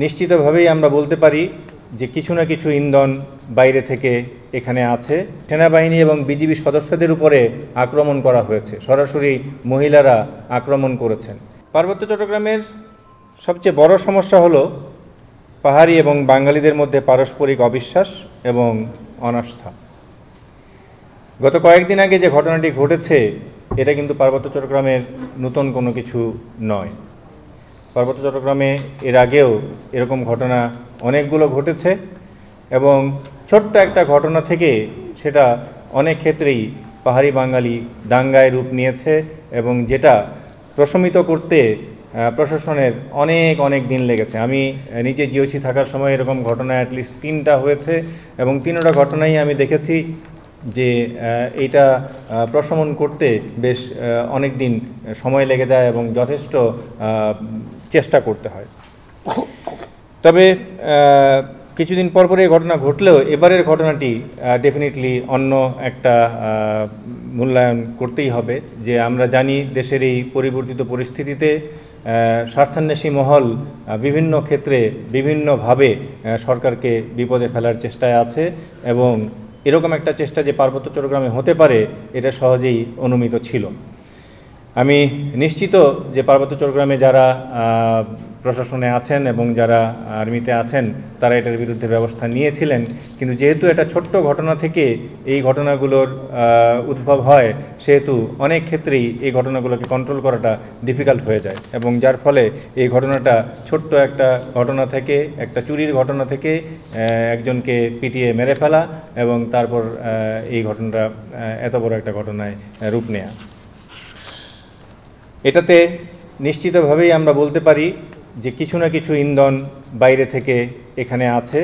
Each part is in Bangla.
নিশ্চিতভাবেই আমরা বলতে পারি যে কিছু না কিছু ইন্ধন বাইরে থেকে এখানে আছে। সেনাবাহিনী এবং বিজিবি সদস্যদের উপরে আক্রমণ করা হয়েছে, সরাসরি মহিলারা আক্রমণ করেছেন। পার্বত্য চট্টগ্রামের সবচেয়ে বড় সমস্যা হলো পাহাড়ি এবং বাঙালিদের মধ্যে পারস্পরিক অবিশ্বাস এবং অনাস্থা। গত কয়েকদিন আগে যে ঘটনাটি ঘটেছে এটা কিন্তু পার্বত্য চট্টগ্রামের নতুন কোনো কিছু নয়। পার্বত্য চট্টগ্রামে এর আগেও এরকম ঘটনা অনেকগুলো ঘটেছে এবং ছোট্ট একটা ঘটনা থেকে সেটা অনেক ক্ষেত্রেই পাহাড়ি বাঙালি দাঙ্গায় রূপ নিয়েছে এবং যেটা প্রশমিত করতে প্রশাসনের অনেক দিন লেগেছে। আমি নিজে জিওসি থাকার সময় এরকম ঘটনা অ্যাটলিস্ট 3টা হয়েছে এবং 3টা ঘটনাই আমি দেখেছি যে এইটা প্রশমন করতে বেশ অনেক দিন সময় লেগে যায় এবং যথেষ্ট চেষ্টা করতে হয়। তবে কিছুদিন পর এই ঘটনা ঘটলেও এবারের ঘটনাটি ডেফিনেটলি অন্য একটা মূল্যায়ন করতেই হবে। যে আমরা জানি দেশের এই পরিবর্তিত পরিস্থিতিতে স্বার্থান্বেষী মহল বিভিন্ন ক্ষেত্রে বিভিন্নভাবে সরকারকে বিপদে ফেলার চেষ্টায় আছে এবং এরকম একটা চেষ্টা যে পার্বত্য চট্টগ্রামে হতে পারে এটা সহজেই অনুমিত ছিল। আমি নিশ্চিত যে পার্বত্য চট্টগ্রামে যারা প্রশাসনে আছেন এবং যারা আর্মিতে আছেন তারা এটার বিরুদ্ধে ব্যবস্থা নিয়েছিলেন, কিন্তু যেহেতু এটা ছোট্ট ঘটনা থেকে এই ঘটনাগুলোর উদ্ভব হয় সেহেতু অনেক ক্ষেত্রেই এই ঘটনাগুলোকে কন্ট্রোল করাটা ডিফিকাল্ট হয়ে যায় এবং যার ফলে এই ঘটনাটা ছোট্ট একটা ঘটনা থেকে, একটা চুরির ঘটনা থেকে একজনকে পিটিয়ে মেরে ফেলা এবং তারপর এই ঘটনাটা এত বড় একটা ঘটনায় রূপ নেয়া। এটাতে নিশ্চিতভাবেই আমরা বলতে পারি যে কিছু না কিছু ইন্ধন বাইরে থেকে এখানে আছে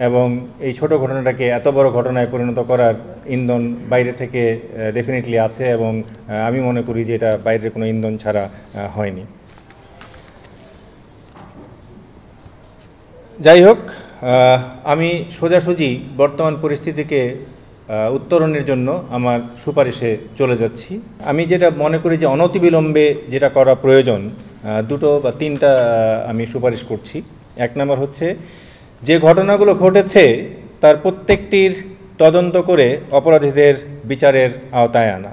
এবং এই ছোট ঘটনাটাকে এত বড় ঘটনায় পরিণত করার ইন্ধন বাইরে থেকে ডেফিনেটলি আছে এবং আমি মনে করি যে এটা বাইরের কোনো ইন্ধন ছাড়া হয়নি। যাই হোক, আমি সোজাসুজি বর্তমান পরিস্থিতিকে উত্তরণের জন্য আমার সুপারিশে চলে যাচ্ছি। আমি যেটা মনে করি যে অনতিবিলম্বে যেটা করা প্রয়োজন, 2 বা 3টা আমি সুপারিশ করছি। 1 নম্বর হচ্ছে যে ঘটনাগুলো ঘটেছে তার প্রত্যেকটির তদন্ত করে অপরাধীদের বিচারের আওতায় আনা।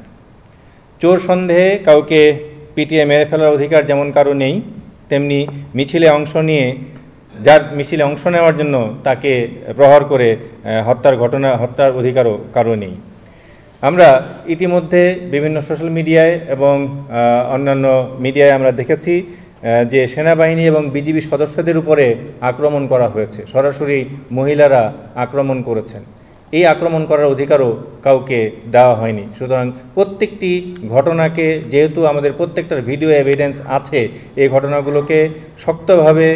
চোর সন্দেহে কাউকে পিটিয়ে মেরে ফেলার অধিকার যেমন কারো নেই, তেমনি মিছিলে অংশ নিয়ে যার মিছিলে অংশ নেওয়ার জন্য তাকে প্রহার করে হত্যার অধিকারও কারো নেই। আমরা ইতিমধ্যে বিভিন্ন সোশ্যাল মিডিয়ায় এবং অন্যান্য মিডিয়ায় আমরা দেখেছি যে সেনাবাহিনী এবং বিজিবি সদস্যদের উপরে আক্রমণ করা হয়েছে, সরাসরি মহিলারা আক্রমণ করেছেন। এই আক্রমণ করার অধিকারও কাউকে দেওয়া হয়নি। সুতরাং প্রত্যেকটি ঘটনাকে, যেহেতু আমাদের প্রত্যেকটার ভিডিও এভিডেন্স আছে, এই ঘটনাগুলোকে শক্তভাবে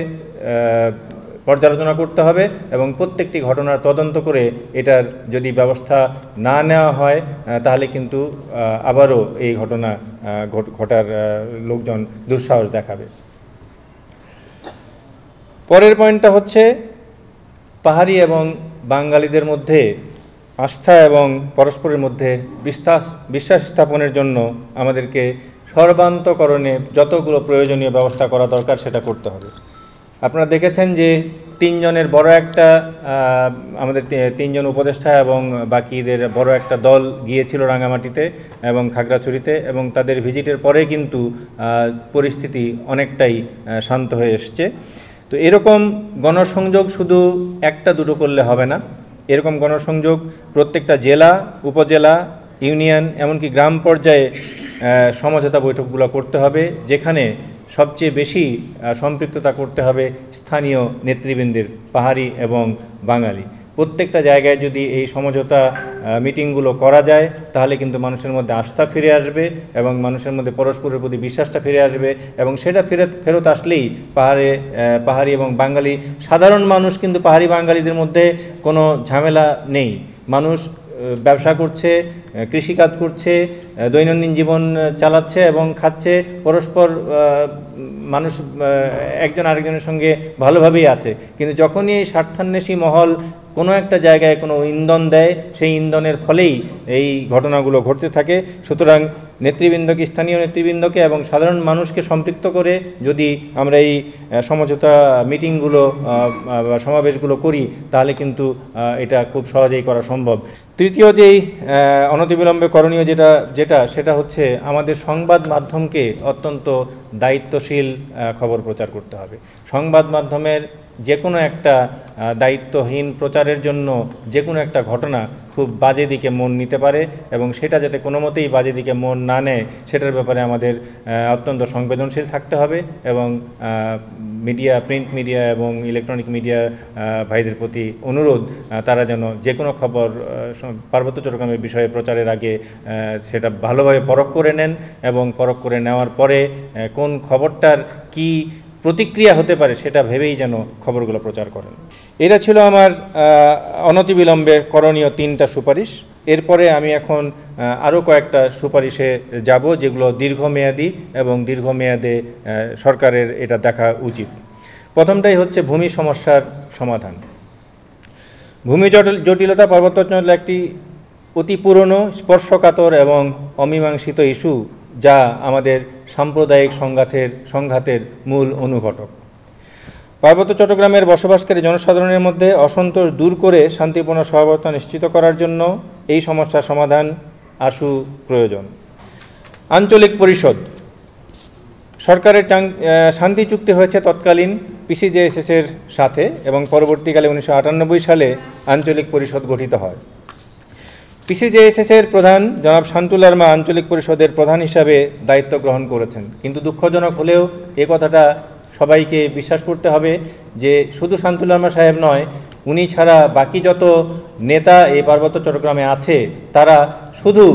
পর্যালোচনা করতে হবে এবং প্রত্যেকটি ঘটনার তদন্ত করে এটার যদি ব্যবস্থা না নেওয়া হয় তাহলে কিন্তু আবারও এই ঘটনা ঘটার লোকজন দুঃসাহস দেখাবে। পরের পয়েন্টটা হচ্ছে পাহাড়ি এবং বাঙালিদের মধ্যে আস্থা এবং পরস্পরের মধ্যে বিশ্বাস স্থাপনের জন্য আমাদেরকে সর্বান্তকরণে যতগুলো প্রয়োজনীয় ব্যবস্থা করা দরকার সেটা করতে হবে। আপনারা দেখেছেন যে 3 জনের বড় একটা আমাদের 3 জন উপদেষ্টা এবং বাকিদের বড় একটা দল গিয়েছিল রাঙামাটিতে এবং খাগড়াছড়িতে এবং তাদের ভিজিটের পরে কিন্তু পরিস্থিতি অনেকটাই শান্ত হয়ে এসছে। তো এরকম গণসংযোগ শুধু 1-2 করলে হবে না, এরকম গণসংযোগ প্রত্যেকটা জেলা, উপজেলা, ইউনিয়ন এমনকি গ্রাম পর্যায়ে সমঝোতা বৈঠকগুলো করতে হবে, যেখানে সবচেয়ে বেশি সম্পৃক্ততা করতে হবে স্থানীয় নেতৃবৃন্দের, পাহাড়ি এবং বাঙালি। প্রত্যেকটা জায়গায় যদি এই সমঝোতা মিটিংগুলো করা যায় তাহলে কিন্তু মানুষের মধ্যে আস্থা ফিরে আসবে এবং মানুষের মধ্যে পরস্পরের প্রতি বিশ্বাসটা ফিরে আসবে এবং সেটা ফেরত আসলেই পাহাড়ি এবং বাঙালি, সাধারণ মানুষ কিন্তু পাহাড়ি বাঙালিদের মধ্যে কোনো ঝামেলা নেই। মানুষ ব্যবসা করছে, কৃষিকাজ করছে, দৈনন্দিন জীবন চালাচ্ছে এবং খাচ্ছে, পরস্পর মানুষ একজন আরেকজনের সঙ্গে ভালোভাবেই আছে। কিন্তু যখনই এই স্বার্থান্বেষী মহল কোনো একটা জায়গায় কোনো ইন্ধন দেয়, সেই ইন্ধনের ফলেই এই ঘটনাগুলো ঘটতে থাকে। সুতরাং নেতৃবৃন্দকে, স্থানীয় নেতৃবৃন্দকে এবং সাধারণ মানুষকে সম্পৃক্ত করে যদি আমরা এই সমঝোতা মিটিংগুলো বা সমাবেশগুলো করি, তাহলে কিন্তু এটা খুব সহজেই করা সম্ভব। তৃতীয় যেই অনতিবিলম্বে করণীয় সেটা হচ্ছে আমাদের সংবাদ মাধ্যমকে অত্যন্ত দায়িত্বশীল খবর প্রচার করতে হবে। সংবাদ মাধ্যমের যে কোনো একটা দায়িত্বহীন প্রচারের জন্য যে কোনো একটা ঘটনা খুব বাজে দিকে মন নিতে পারে, এবং সেটা যাতে কোনো মতেই বাজে দিকে মন না নেয় সেটার ব্যাপারে আমাদের অত্যন্ত সংবেদনশীল থাকতে হবে। এবং মিডিয়া, প্রিন্ট মিডিয়া এবং ইলেকট্রনিক মিডিয়া ভাইদের প্রতি অনুরোধ, তারা যেন যে কোনো খবর পার্বত্য চট্টগ্রামের বিষয়ে প্রচারের আগে সেটা ভালোভাবে পরখ করে নেন, এবং পরখ করে নেওয়ার পরে কোন খবরটার কি প্রতিক্রিয়া হতে পারে সেটা ভেবেই যেন খবরগুলো প্রচার করেন। এটা ছিল আমার অনতিবিলম্বে করণীয় 3টা সুপারিশ। এরপরে আমি এখন আরও কয়েকটা সুপারিশে যাব, যেগুলো দীর্ঘমেয়াদী এবং দীর্ঘমেয়াদে সরকারের এটা দেখা উচিত। প্রথমটাই হচ্ছে ভূমি সমস্যার সমাধান। ভূমি জটিলতা পার্বত্য অঞ্চলের একটি অতি পুরনো, স্পর্শকাতর এবং অমীমাংসিত ইস্যু, যা আমাদের সাম্প্রদায়িক সংঘাতের মূল অনুঘটক। পার্বত্য চট্টগ্রামের বসবাসকারী জনসাধারণের মধ্যে অসন্তোষ দূর করে শান্তিপূর্ণ সহবস্থান নিশ্চিত করার জন্য এই সমস্যার সমাধান আশু প্রয়োজন। আঞ্চলিক পরিষদ সরকারের শান্তি চুক্তি হয়েছে তৎকালীন পিসিজেএসএস-এর সাথে, এবং পরবর্তীকালে 1998 সালে আঞ্চলিক পরিষদ গঠিত হয়। পিসিজেএসএস-এর প্রধান জনাব শান্তু লারমা আঞ্চলিক পরিষদের প্রধান হিসাবে দায়িত্ব গ্রহণ করেছেন। কিন্তু দুঃখজনক হলেও এ কথাটা সবাইকে বিশ্বাস করতে হবে যে শুধু শান্তু লারমা সাহেব নয়, উনি ছাড়া বাকি যত নেতা এই পার্বত্য চট্টগ্রামে আছে তারা শুধু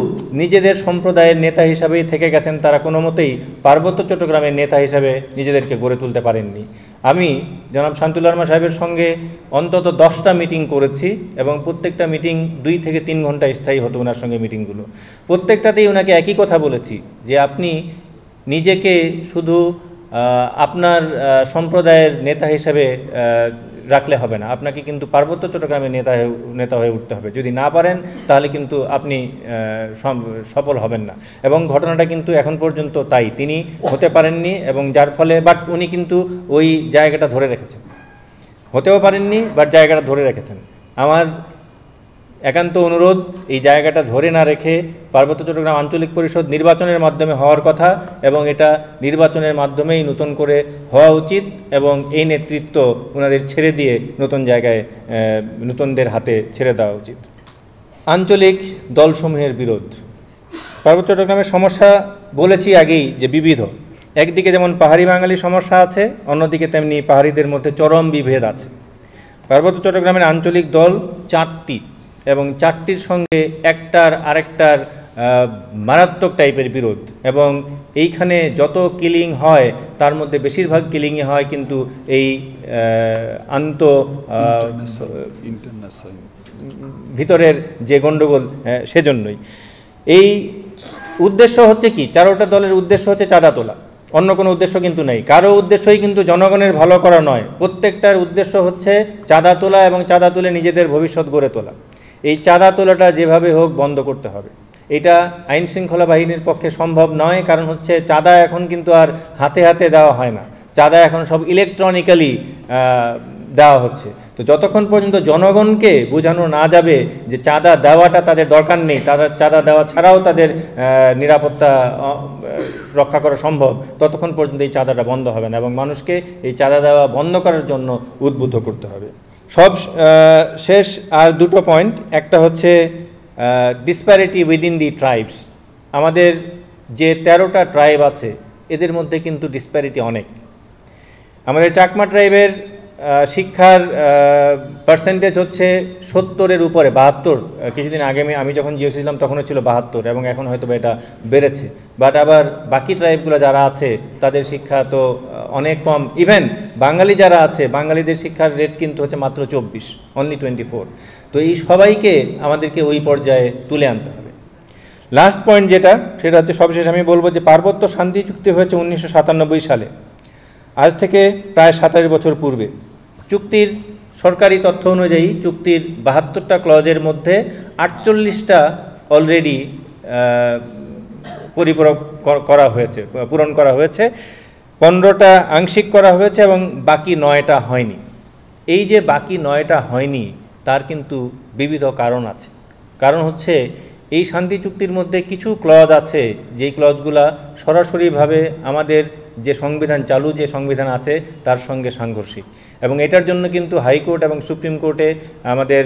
নিজেদের সম্প্রদায়ের নেতা হিসাবেই থেকে গেছেন। তারা কোনো মতেই পার্বত্য চট্টগ্রামের নেতা হিসাবে নিজেদেরকে গড়ে তুলতে পারেননি। আমি জনাব শান্তু লারমা সাহেবের সঙ্গে অন্তত 10টা মিটিং করেছি, এবং প্রত্যেকটা মিটিং 2 থেকে 3 ঘন্টা স্থায়ী হতো ওনার সঙ্গে মিটিংগুলো। প্রত্যেকটাতেই ওনাকে একই কথা বলেছি যে আপনি নিজেকে শুধু আপনার সম্প্রদায়ের নেতা হিসাবে রাখলে হবে না, আপনাকে কিন্তু পার্বত্য চট্টগ্রামের নেতা হয়ে উঠতে হবে। যদি না পারেন তাহলে কিন্তু আপনি সফল হবেন না, এবং ঘটনাটা কিন্তু এখন পর্যন্ত তাই। তিনি হতে পারেননি, এবং যার ফলে উনি কিন্তু ওই জায়গাটা ধরে রেখেছেন। হতেও পারেননি, জায়গাটা ধরে রেখেছেন। আমার একান্ত অনুরোধ, এই জায়গাটা ধরে না রেখে পার্বত্য চট্টগ্রাম আঞ্চলিক পরিষদ নির্বাচনের মাধ্যমে হওয়ার কথা, এবং এটা নির্বাচনের মাধ্যমেই নতুন করে হওয়া উচিত, এবং এই নেতৃত্ব ওনাদের ছেড়ে দিয়ে নতুন জায়গায় নতুনদের হাতে ছেড়ে দেওয়া উচিত। আঞ্চলিক দলসমূহের বিরোধ। পার্বত্য চট্টগ্রামের সমস্যা বলেছি আগেই যে বিবিধ। একদিকে যেমন পাহাড়ি বাঙালি সমস্যা আছে, অন্যদিকে তেমনি পাহাড়িদের মধ্যে চরম বিভেদ আছে। পার্বত্য চট্টগ্রামের আঞ্চলিক দল 4টি, এবং 4টির সঙ্গে একটার আরেকটার মারাত্মক টাইপের বিরোধ, এবং এইখানে যত কিলিং হয় তার মধ্যে বেশিরভাগ কিলিংই হয় কিন্তু এই ভিতরের যে গণ্ডগোল, সেজন্যই। এই উদ্দেশ্য হচ্ছে কি, 4টা দলের উদ্দেশ্য হচ্ছে চাঁদা তোলা, অন্য কোনো উদ্দেশ্য কিন্তু নেই। কারো উদ্দেশ্যই কিন্তু জনগণের ভালো করা নয়, প্রত্যেকটার উদ্দেশ্য হচ্ছে চাঁদা তোলা, এবং চাঁদা তুলে নিজেদের ভবিষ্যৎ গড়ে তোলা। এই চাঁদা তোলাটা যেভাবে হোক বন্ধ করতে হবে। এটা আইন শৃঙ্খলা বাহিনীর পক্ষে সম্ভব নয়, কারণ হচ্ছে চাঁদা এখন কিন্তু আর হাতে হাতে দেওয়া হয় না, চাঁদা এখন সব ইলেকট্রনিক্যালি দেওয়া হচ্ছে। তো যতক্ষণ পর্যন্ত জনগণকে বোঝানো না যাবে যে চাঁদা দেওয়াটা তাদের দরকার নেই, চাঁদা দেওয়া ছাড়াও তাদের নিরাপত্তা রক্ষা করা সম্ভব, ততক্ষণ পর্যন্ত এই চাঁদাটা বন্ধ হবে না, এবং মানুষকে এই চাঁদা দেওয়া বন্ধ করার জন্য উদ্বুদ্ধ করতে হবে। শেষ আর 2টো পয়েন্ট। একটা হচ্ছে ডিসপ্যারিটি উইদিন দি ট্রাইবস। আমাদের যে 13টা ট্রাইব আছে এদের মধ্যে কিন্তু ডিসপ্যারিটি অনেক। আমাদের চাকমা ট্রাইবের শিক্ষার পার্সেন্টেজ হচ্ছে 70-এর উপরে, 72। কিছুদিন আগে আমি যখন জিওসি ছিলাম তখনও ছিল 72, এবং এখন হয়তো এটা বেড়েছে। আবার বাকি ট্রাইবগুলো যারা আছে তাদের শিক্ষা তো অনেক কম। ইভেন বাঙালি যারা আছে, বাঙালিদের শিক্ষার রেট কিন্তু হচ্ছে মাত্র 24, অনলি 24। তো এই সবাইকে আমাদেরকে ওই পর্যায়ে তুলে আনতে হবে। লাস্ট পয়েন্ট সেটা হচ্ছে সবশেষ আমি বলবো যে পার্বত্য শান্তি চুক্তি হয়েছে 1997 সালে, আজ থেকে প্রায় 27 বছর পূর্বে। চুক্তির সরকারি তথ্য অনুযায়ী চুক্তির 72টা ক্লজের মধ্যে 48টা অলরেডি পরিপূরক করা হয়েছে, পূরণ করা হয়েছে। 15টা আংশিক করা হয়েছে এবং বাকি 9টা হয়নি। এই যে বাকি 9টা হয়নি তার কিন্তু বিবিধ কারণ আছে। কারণ হচ্ছে এই শান্তি চুক্তির মধ্যে কিছু ক্লজ আছে যেই ক্লজগুলা সরাসরিভাবে আমাদের যে সংবিধান চালু যে সংবিধান আছে তার সঙ্গে সাংঘর্ষিক, এবং এটার জন্য কিন্তু হাইকোর্ট এবং সুপ্রিম কোর্টে আমাদের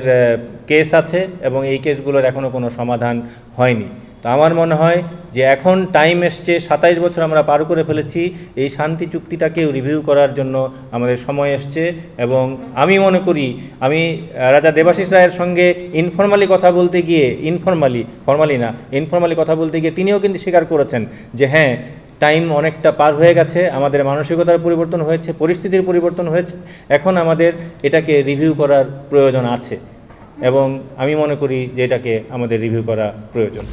কেস আছে এবং এই কেসগুলোর এখনও কোনো সমাধান হয়নি। তো আমার মনে হয় যে এখন টাইম এসছে, 27 বছর আমরা পার করে ফেলেছি, এই শান্তি চুক্তিটাকেও রিভিউ করার জন্য আমাদের সময় এসছে। এবং আমি মনে করি আমি রাজা দেবাশিস রায়ের সঙ্গে ইনফর্মালি কথা বলতে গিয়ে ইনফর্মালি কথা বলতে গিয়ে তিনিও কিন্তু স্বীকার করেছেন যে হ্যাঁ, টাইম অনেকটা পার হয়ে গেছে, আমাদের মানসিকতার পরিবর্তন হয়েছে, পরিস্থিতির পরিবর্তন হয়েছে, এখন আমাদের এটাকে রিভিউ করার প্রয়োজন আছে এবং আমি মনে করি যে এটাকে আমাদের রিভিউ করা প্রয়োজন।